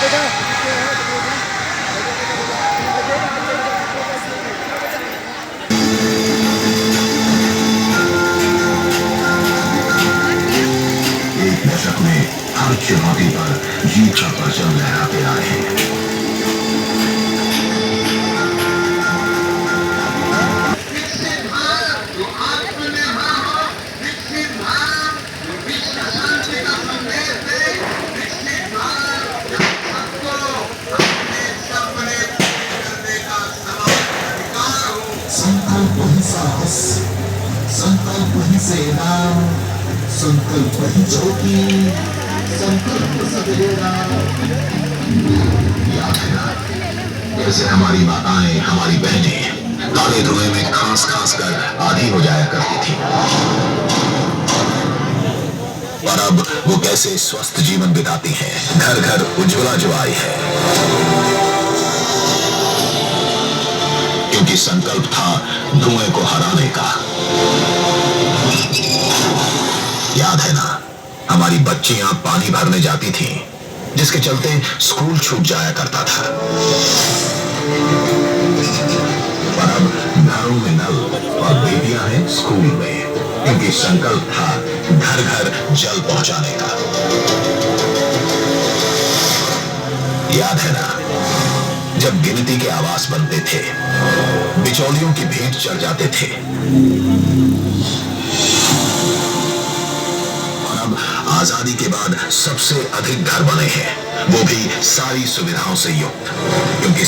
एक दशक में हर चुनौती पर जीत का परचम लहराते आए हैं। संकल्प ही साहस, संकल्प ही सेना, संकल्प ही चौकी, संकल्प सवेरा। याद है ना, जैसे हमारी माताएं, हमारी बहनें काले धुएं में खांस खांस कर आधी हो जाया करती थी, और अब वो कैसे स्वस्थ जीवन बिताती हैं। घर घर उज्ज्वला जो आई है, क्योंकि संकल्प था धुएं को हराने का। याद है ना, हमारी बच्चियां पानी भरने जाती थीं, जिसके चलते स्कूल छूट जाया करता था। पर अब घरों में नल और बेटियां हैं स्कूल में, क्योंकि संकल्प था घर घर जल पहुंचाने का। याद है ना, जब गिनती के आवास बनते थे, बिचौलियों की भेंट चढ़ जाते थे, और अब आजादी के बाद सबसे अधिक घर बने हैं, वो भी सारी सुविधाओं से युक्त, क्योंकि